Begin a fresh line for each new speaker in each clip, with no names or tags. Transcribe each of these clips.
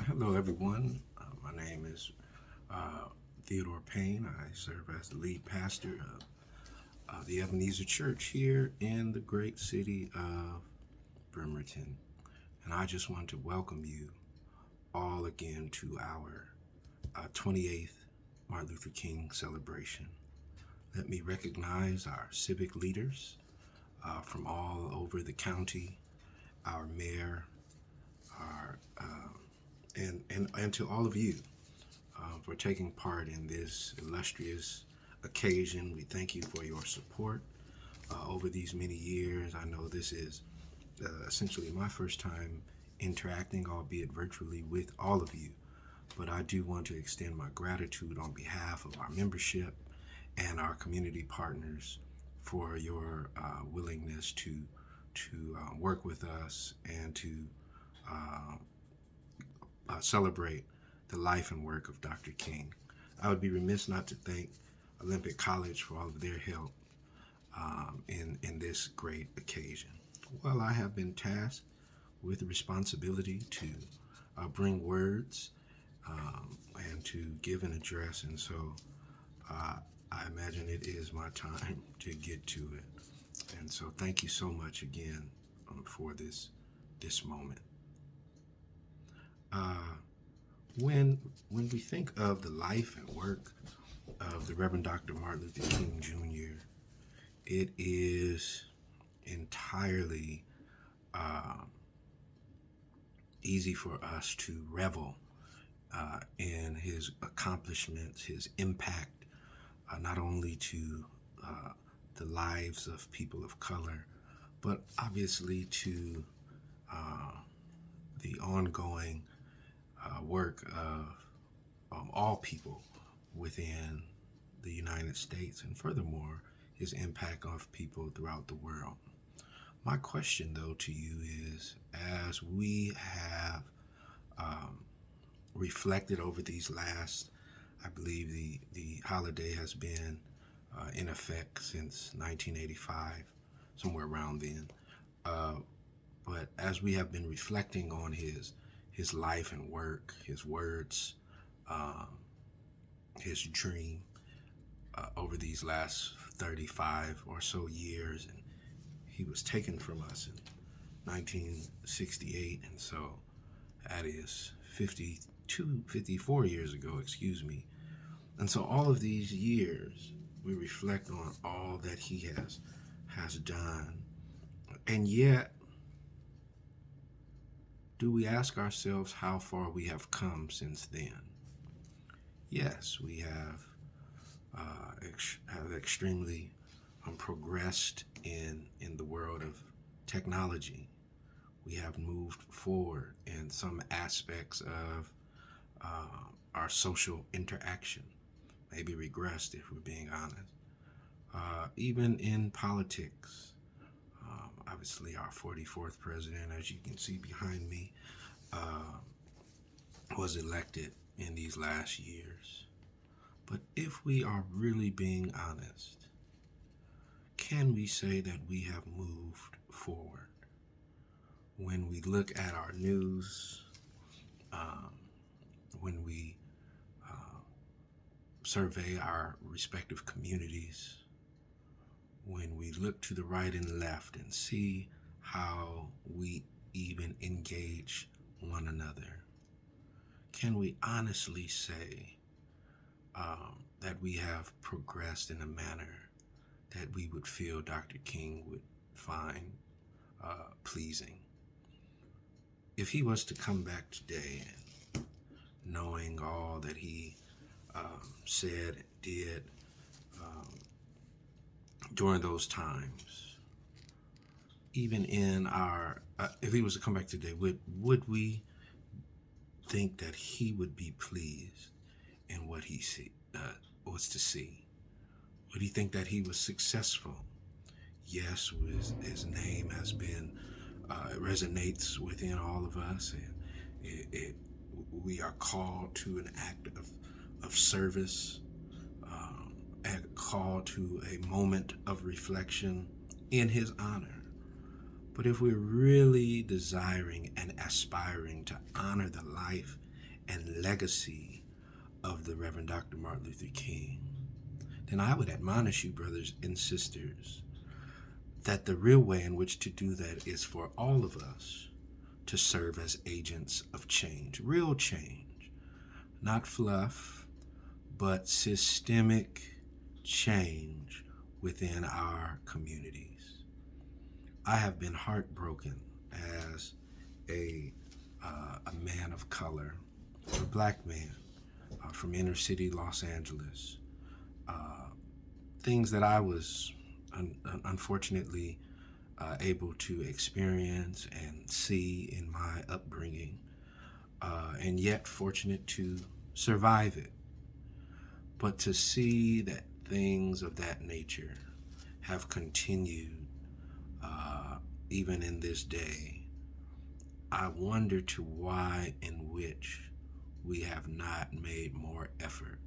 Hello, everyone. My name is Theodore Payne. I serve as the lead pastor of the Ebenezer Church here in the great city of Bremerton. And I just want to welcome you all again to our 28th Martin Luther King celebration. Let me recognize our civic leaders from all over the county, our mayor, our and to all of you for taking part in this illustrious occasion. We thank you for your support over these many years. I know this is essentially my first time interacting, albeit virtually, with all of you. But I do want to extend my gratitude on behalf of our membership and our community partners for your willingness to work with us and to uh, celebrate the life and work of Dr. King. I would be remiss not to thank Olympic College for all of their help in this great occasion. Well, I have been tasked with the responsibility to bring words and to give an address, and so uh, I imagine it is my time to get to it. And so, thank you so much again for this moment. Uh, when we think of the life and work of the Reverend Dr. Martin Luther King Jr., it is entirely uh, easy for us to revel in his accomplishments, his impact, not only to uh, the lives of people of color, but obviously to uh, the ongoing work of all people within the United States, and furthermore, his impact on people throughout the world. My question, though, to you is, as we have um, reflected over these last, I believe the holiday has been in effect since 1985, somewhere around then. Uh, but as we have been reflecting on his life and work, his words, um, his dream over these last 35 or so years, and he was taken from us in 1968, and so that is 54 years ago, excuse me. And so all of these years, we reflect on all that he has done, and yet, do we ask ourselves how far we have come since then? Yes, we have extremely progressed in the world of technology. We have moved forward in some aspects of our social interaction, maybe regressed if we're being honest. Even in politics, obviously our 44th president, as you can see behind me, uh, was elected in these last years. But if we are really being honest, can we say that we have moved forward? When we look at our news, um, when we survey our respective communities, when we look to the right and left and see how we even engage one another, can we honestly say that we have progressed in a manner that we would feel Dr. King would find pleasing? If he was to come back today and knowing all that he said and did um, during those times, even in our, if he was to come back today, would we think that he would be pleased in what he was to see? Would he think that he was successful? Yes, his name has been, it resonates within all of us, and we are called to an act of service, a call to a moment of reflection in his honor. But if we're really desiring and aspiring to honor the life and legacy of the Reverend Dr. Martin Luther King, then I would admonish you, brothers and sisters, that the real way in which to do that is for all of us to serve as agents of change, real change, not fluff, but systemic change within our communities. I have been heartbroken as a man of color, a black man from inner city Los Angeles. Things that I was unfortunately able to experience and see in my upbringing, and yet fortunate to survive it. But to see that things of that nature have continued even in this day, I wonder to why in which we have not made more effort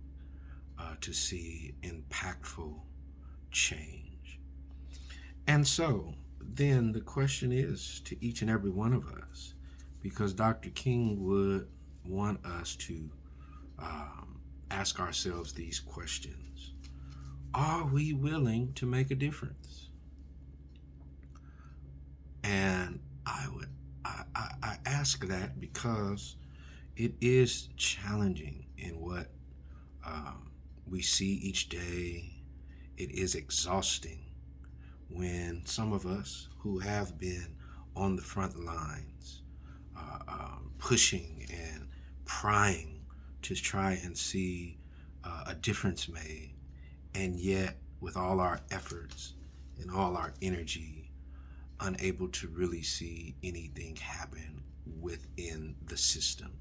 to see impactful change. And so then the question is to each and every one of us, because Dr. King would want us to ask ourselves these questions. Are we willing to make a difference? And I ask that because it is challenging in what we see each day. It is exhausting when some of us who have been on the front lines pushing and prying to try and see a difference made, and yet with all our efforts and all our energy, unable to really see anything happen within the system.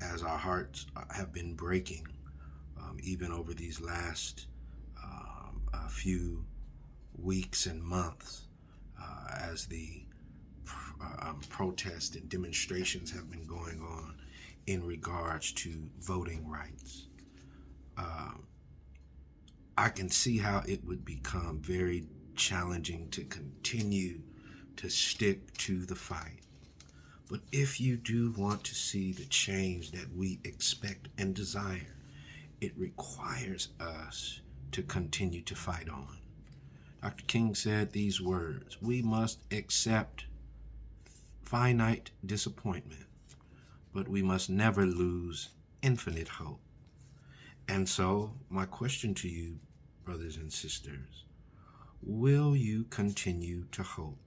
As our hearts have been breaking, even over these last few weeks and months, as the protests and demonstrations have been going on in regards to voting rights. I can see how it would become very challenging to continue to stick to the fight. But if you do want to see the change that we expect and desire, it requires us to continue to fight on. Dr. King said these words: we must accept finite disappointment, but we must never lose infinite hope. And so, my question to you, brothers and sisters, will you continue to hope?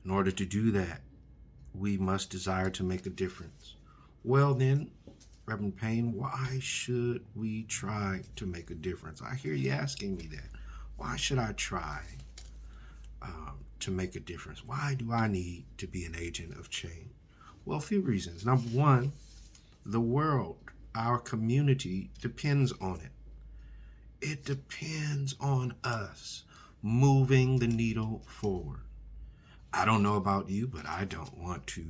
In order to do that, we must desire to make a difference. Well then, Reverend Payne, why should we try to make a difference? I hear you asking me that. Why should I try to make a difference? Why do I need to be an agent of change? Well, a few reasons. Number one, the world, our community, depends on it. It depends on us moving the needle forward. I don't know about you, but I don't want to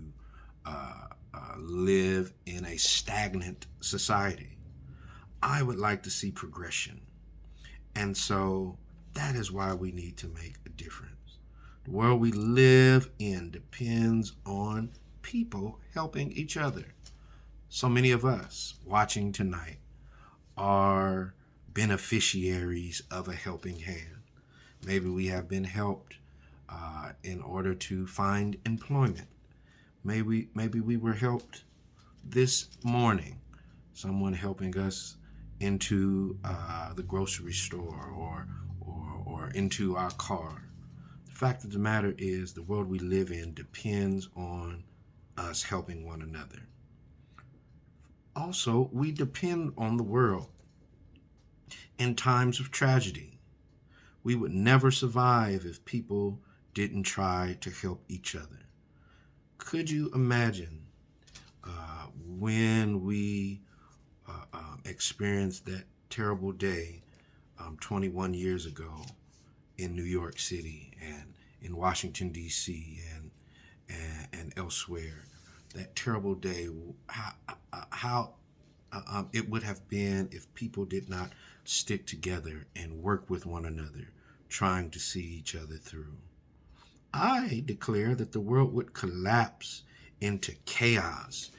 live in a stagnant society. I would like to see progression. And so that is why we need to make a difference. The world we live in depends on people helping each other. So many of us watching tonight are beneficiaries of a helping hand. Maybe we have been helped in order to find employment. Maybe we were helped this morning. Someone helping us into the grocery store or into our car. The fact of the matter is, the world we live in depends on us helping one another. Also, we depend on the world in times of tragedy. We would never survive if people didn't try to help each other. Could you imagine when we experienced that terrible day 21 years ago in New York City and in Washington, D.C. and elsewhere? That terrible day, how it would have been if people did not stick together and work with one another, trying to see each other through. I declare that the world would collapse into chaos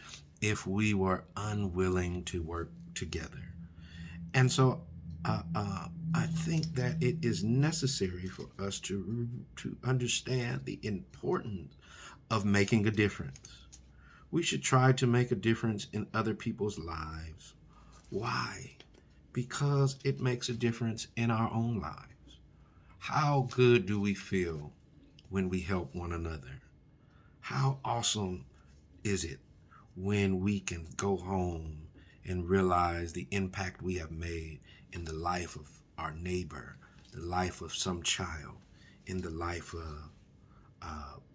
if we were unwilling to work together. And so I think that it is necessary for us to understand the importance of making a difference. We should try to make a difference in other people's lives. Why? Because it makes a difference in our own lives. How good do we feel when we help one another? How awesome is it when we can go home and realize the impact we have made in the life of our neighbor, the life of some child, in the life of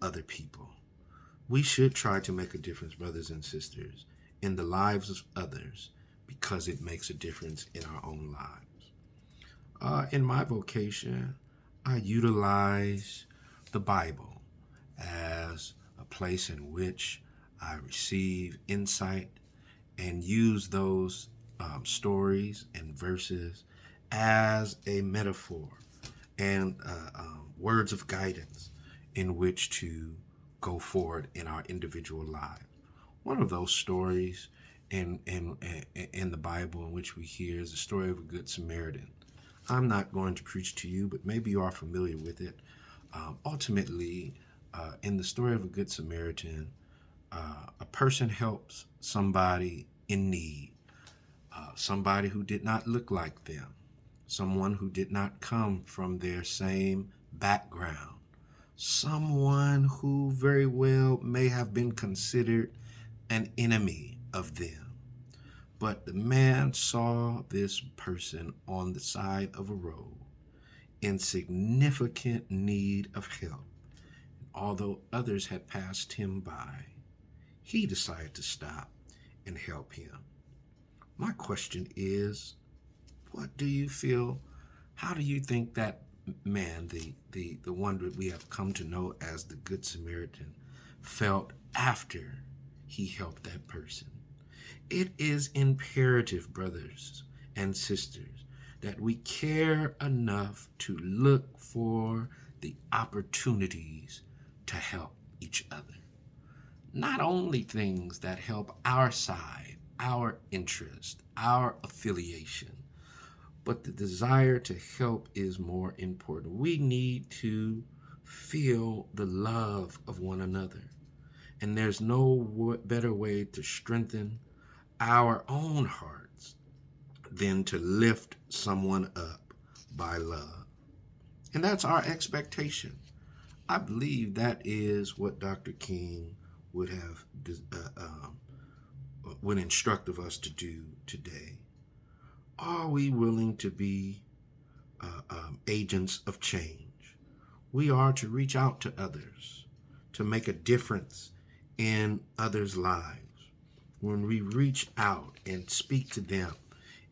other people? We should try to make a difference, brothers and sisters, in the lives of others because it makes a difference in our own lives. In my vocation, I utilize the Bible as a place in which I receive insight and use those stories and verses as a metaphor and words of guidance in which to go forward in our individual lives. One of those stories in the Bible in which we hear is the story of a Good Samaritan. I'm not going to preach to you, but maybe you are familiar with it. Ultimately, in the story of a Good Samaritan, a person helps somebody in need, somebody who did not look like them, someone who did not come from their same background, someone who very well may have been considered an enemy of them. But the man saw this person on the side of a road in significant need of help. Although others had passed him by, he decided to stop and help him. My question is, what do you feel? How do you think that man, the one that we have come to know as the Good Samaritan, felt after he helped that person? It is imperative, brothers and sisters, that we care enough to look for the opportunities to help each other. Not only things that help our side, our interest, our affiliation, but the desire to help is more important. We need to feel the love of one another. And there's no better way to strengthen our own hearts than to lift someone up by love. And that's our expectation. I believe that is what Dr. King would have would instruct of us to do today. Are we willing to be agents of change? We are to reach out to others, to make a difference in others' lives. When we reach out and speak to them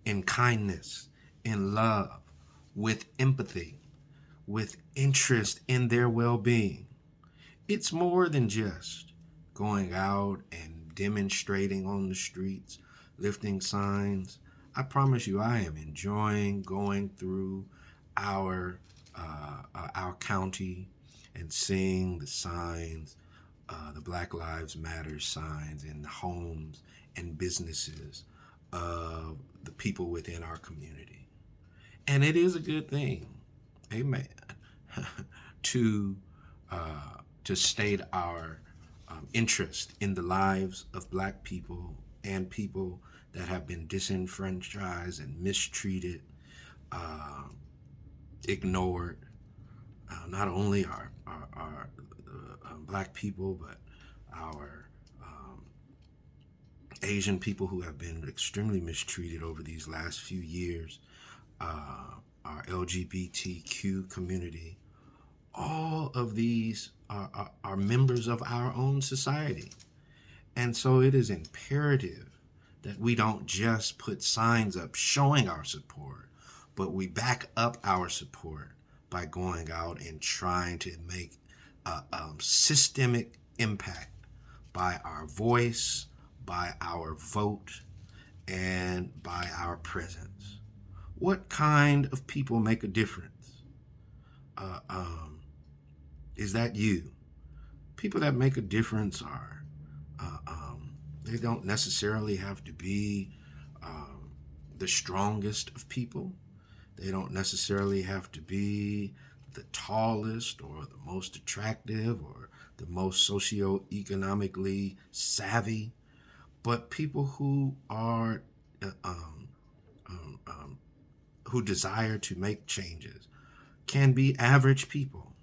in kindness, in love, with empathy, with interest in their well-being, it's more than just going out and demonstrating on the streets, lifting signs. I promise you, I am enjoying going through our county and seeing the signs, the Black Lives Matter signs in the homes and businesses of the people within our community. And it is a good thing, amen, to state our interest in the lives of Black people and people that have been disenfranchised and mistreated, ignored. Not only our Black people, but our Asian people who have been extremely mistreated over these last few years, our LGBTQ community. All of these are members of our own society. And so it is imperative that we don't just put signs up showing our support, but we back up our support by going out and trying to make a systemic impact by our voice, by our vote, and by our presence. What kind of people make a difference? Is that you? People that make a difference are They don't necessarily have to be the strongest of people. They don't necessarily have to be the tallest or the most attractive or the most socioeconomically savvy, but people who are uh, um, um, um, who desire to make changes can be average people.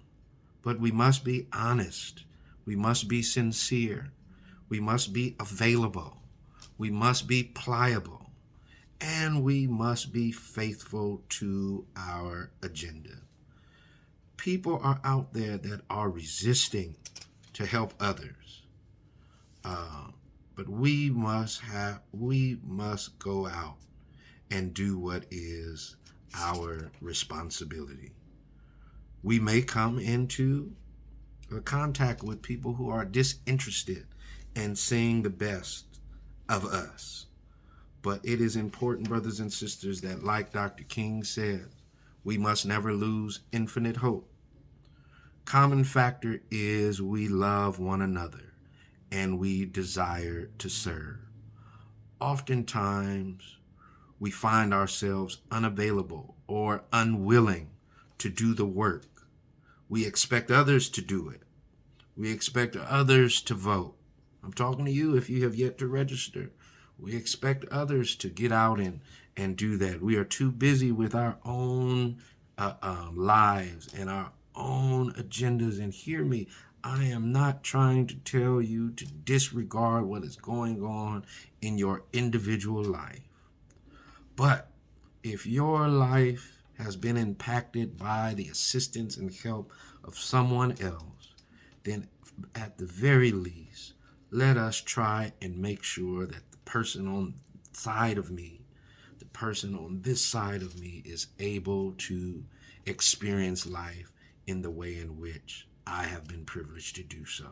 But we must be honest. We must be sincere. We must be available. We must be pliable. And we must be faithful to our agenda. People are out there that are resisting to help others. Uh, but we must go out and do what is our responsibility. We may come into contact with people who are disinterested in seeing the best of us. But it is important, brothers and sisters, that like Dr. King says, we must never lose infinite hope. Common factor is we love one another and we desire to serve. Oftentimes, we find ourselves unavailable or unwilling to do the work. We expect others to do it. We expect others to vote. I'm talking to you if you have yet to register. We expect others to get out and do that. We are too busy with our own lives and our own agendas. And hear me, I am not trying to tell you to disregard what is going on in your individual life. But if your life has been impacted by the assistance and help of someone else, then at the very least, let us try and make sure that the person on the side of me, the person on this side of me, is able to experience life in the way in which I have been privileged to do so.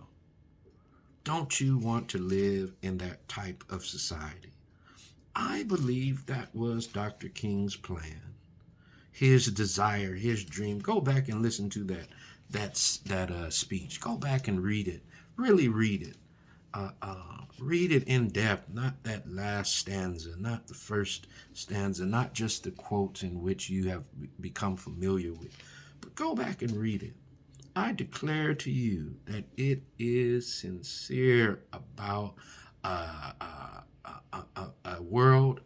Don't you want to live in that type of society? I believe that was Dr. King's plan, his desire, his dream. Go back and listen to that speech. Go back and read it. Really read it. Read it in depth, not that last stanza, not the first stanza, not just the quotes in which you have become familiar with, but go back and read it. I declare to you that it is sincere about a world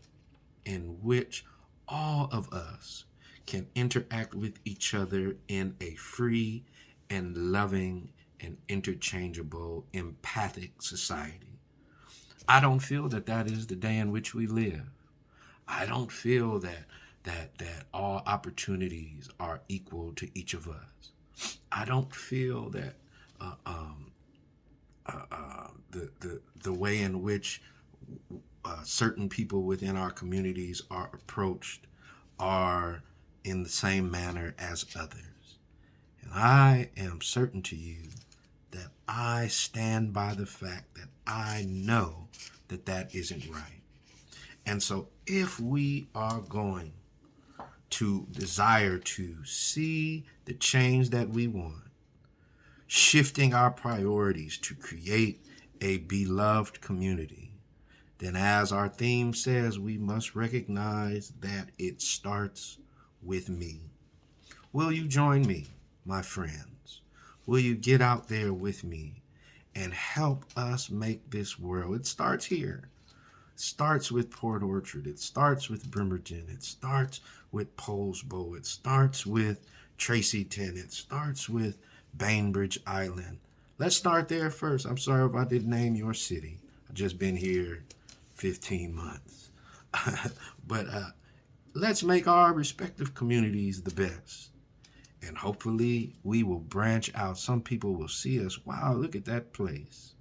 in which all of us can interact with each other in a free and loving and interchangeable, empathic society. I don't feel that that is the day in which we live. I don't feel that all opportunities are equal to each of us. I don't feel that the way in which certain people within our communities are approached are in the same manner as others. And I am certain to you that I stand by the fact that I know that that isn't right. And so if we are going to desire to see the change that we want, shifting our priorities to create a beloved community, then as our theme says, we must recognize that it starts with me. Will you join me, my friends? Will you get out there with me and help us make this world? It starts here. It starts with Port Orchard. It starts with Bremerton. It starts with Polesbo. It starts with Tracyton. It starts with Bainbridge Island. Let's start there first. I'm sorry if I didn't name your city. I've just been here 15 months. But let's make our respective communities the best. And hopefully we will branch out. Some people will see us. Wow, look at that place.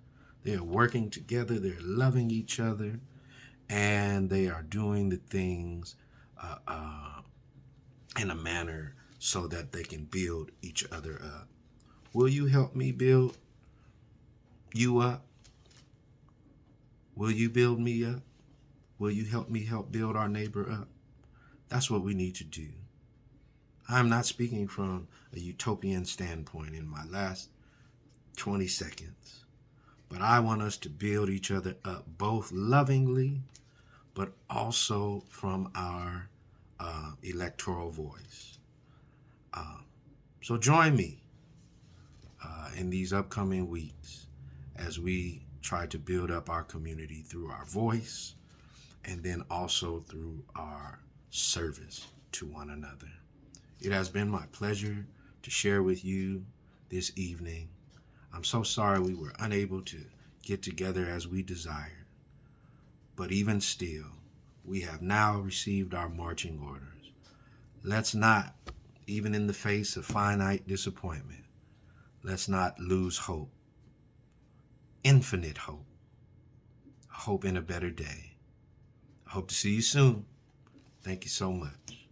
They're working together. They're loving each other. And they are doing the things in a manner so that they can build each other up. Will you help me build you up? Will you build me up? Will you help me help build our neighbor up? That's what we need to do. I'm not speaking from a utopian standpoint in my last 20 seconds, But I want us to build each other up, both lovingly, but also from our electoral voice. So join me in these upcoming weeks as we try to build up our community through our voice and then also through our service to one another. It has been my pleasure to share with you this evening. I'm so sorry we were unable to get together as we desired, but even still, we have now received our marching orders. Let's not, even in the face of finite disappointment, let's not lose hope, infinite hope in a better day. I hope to see you soon. Thank you so much.